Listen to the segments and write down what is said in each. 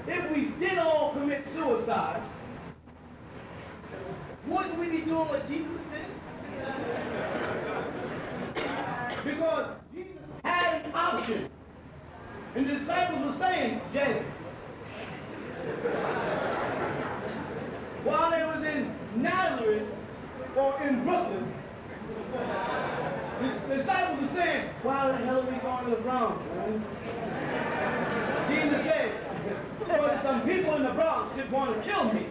if we did all commit suicide, wouldn't we be doing what Jesus did? Because Jesus had an option. And the disciples were saying, Jay, while they was in Nazareth or in Brooklyn, the disciples were saying, why the hell are we going to the Bronx, man? Jesus said, well, some people in the Bronx just want to kill me.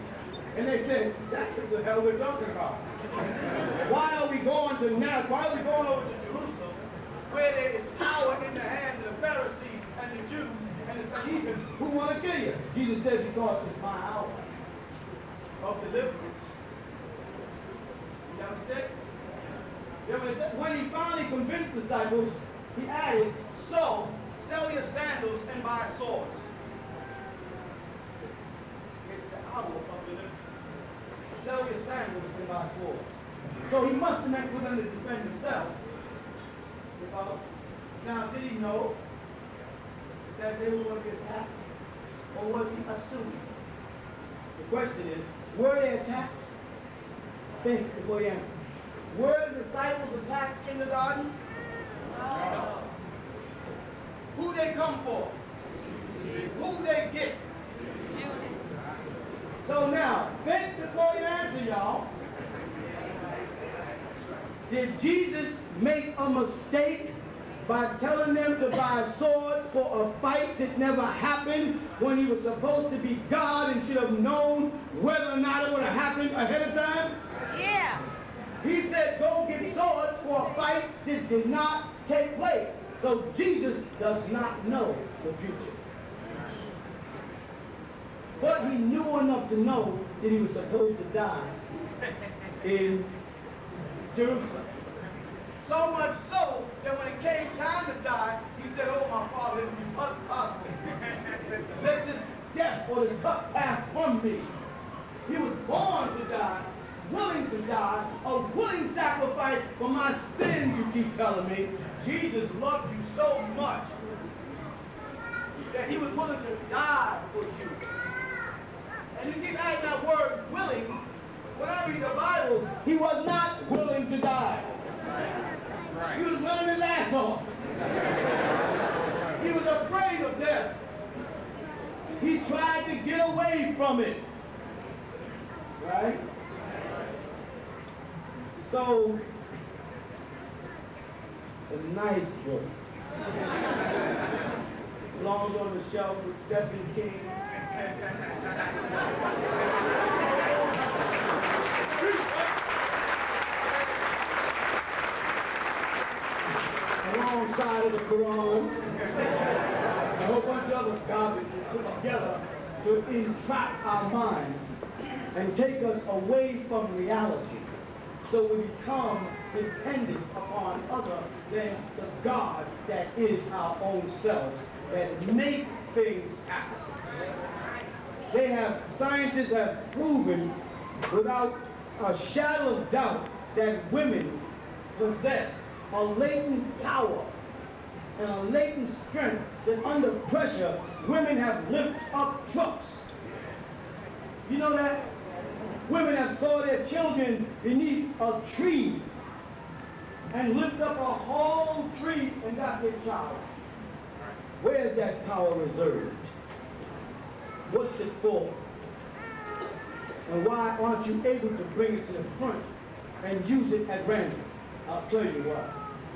And they said, that's what the hell we're talking about. Why are we going to Nazareth? Why are we going over to Jerusalem, where there is power in the hands of the Pharisees and the Jews and the Sanhedrin who want to kill you? Jesus said, because it's my hour of deliverance. You know what I'm saying? When he finally convinced the disciples, he added, so sell your sandals and buy swords. It's the hour of deliverance. Sell your sandals and buy swords. So he must have meant for them to defend himself. Now, did he know that they were going to be attacked? Or was he assuming? The question is, were they attacked? Think before you answer. Were the disciples attacked in the garden? No. Who they come for? Who they get? So now, think before you answer, y'all. Did Jesus make a mistake by telling them to buy swords for a fight that never happened when he was supposed to be God and should have known whether or not it would have happened ahead of time? Yeah. He said, go get swords for a fight that did not take place. So Jesus does not know the future. But he knew enough to know that he was supposed to die in Jerusalem. So much so that when it came time to die, he said, oh, my Father, if it was possible, let this death or this cup pass from me. He was born to die, willing to die, a willing sacrifice for my sins, you keep telling me. Jesus loved you so much that he was willing to die for you. And you keep adding that word willing. When I read the Bible, he was not willing to die. He was running his ass off. He was afraid of death. He tried to get away from it. Right? So, it's a nice book. Belongs on the shelf with Stephen King. Alongside of the Quran, a whole bunch of other garbage is put together to entrap our minds and take us away from reality. So we become dependent upon other than the God that is our own self, that make things happen. Scientists have proven without a shadow of doubt that women possess a latent power and a latent strength that under pressure, women have lifted up trucks. You know that? Women have saw their children beneath a tree and lift up a whole tree and got their child. Where's that power reserved? What's it for? And why aren't you able to bring it to the front and use it at random? I'll tell you why.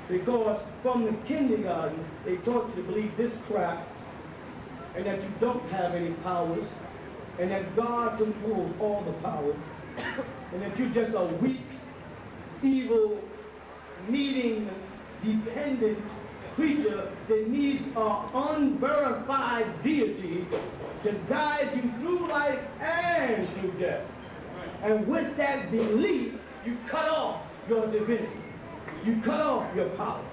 Because from the kindergarten, they taught you to believe this crap and that you don't have any powers and that God controls all the powers and that you're just a weak, evil, needing, dependent creature that needs an unverified deity to guide you through life and through death. And with that belief, you cut off your divinity. You cut off your power.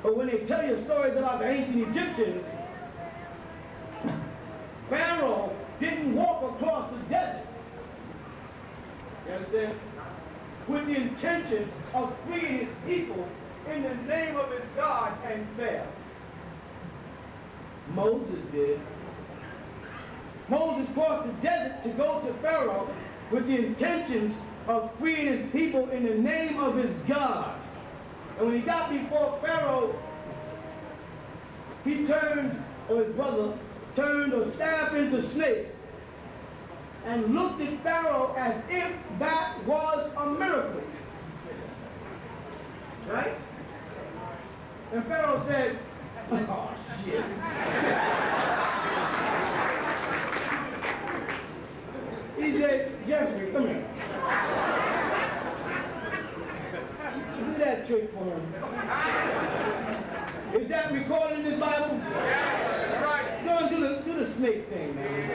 But when they tell you stories about the ancient Egyptians, Pharaoh didn't walk across the desert, you understand, with the intentions of freeing his people in the name of his God and failed. Moses did. Moses crossed the desert to go to Pharaoh with the intentions of freeing his people in the name of his God. And when he got before Pharaoh, he turned, or his brother turned or stabbed into snakes and looked at Pharaoh as if that was a miracle. Right? And Pharaoh said, oh, shit. He said, Jeffrey, come here. Do that trick for him. Is that recorded in this Bible? Yeah, right. Go and do the snake thing, man.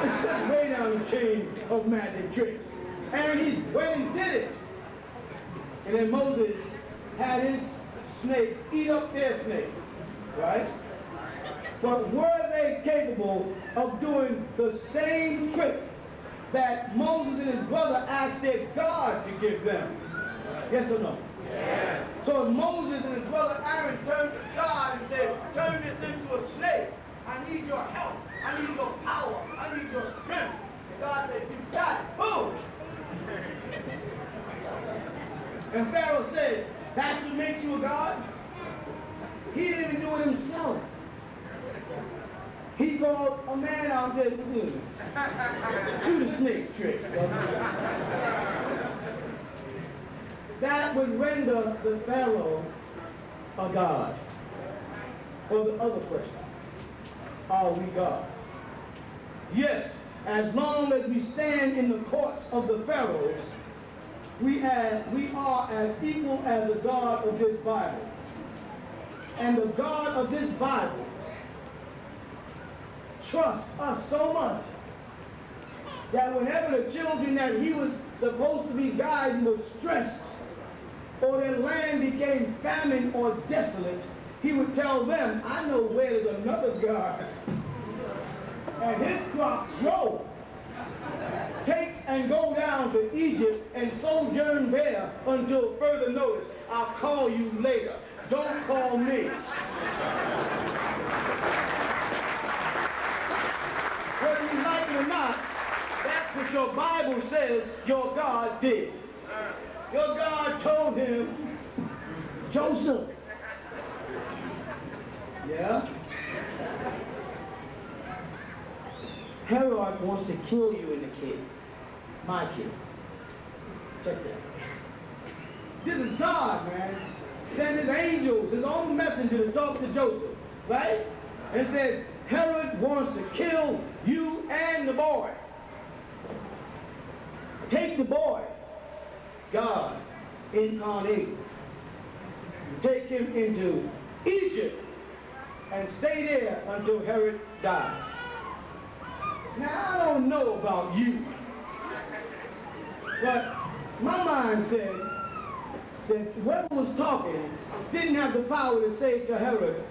It's way down the chain of magic tricks. And he went and did it. And then Moses had his snake eat up their snake, right? But were they capable of doing the same trick that Moses and his brother asked their God to give them? Yes or no? Yes. So Moses and his brother Aaron turned to God and said, turn this into a snake. I need your help. I need your power. I need your strength. And God said, you got it. Boom. And Pharaoh said, that's what makes you a God? He didn't even do it himself. He called a man out and said, do the snake trick. That would render the Pharaoh a god. Or the other question, are we gods? Yes, as long as we stand in the courts of the pharaohs, we are as equal as the God of this Bible. And the God of this Bible trusts us so much that whenever the children that he was supposed to be guiding were stressed or their land became famine or desolate, he would tell them, I know where there's another God and his crops grow. Take and go down to Egypt and sojourn there until further notice. I'll call you later. Don't call me. Whether you like it or not, that's what your Bible says your God did. Your God told him, Joseph. Yeah? Herod wants to kill you in the cave. My kid. Check that. This is God, man. Sent his angels, his own messenger to talk to Joseph, right? And said, Herod wants to kill you and the boy. Take the boy, God incarnate. You take him into Egypt and stay there until Herod dies. Now, I don't know about you, but my mind said that whoever was talking didn't have the power to say to Herod,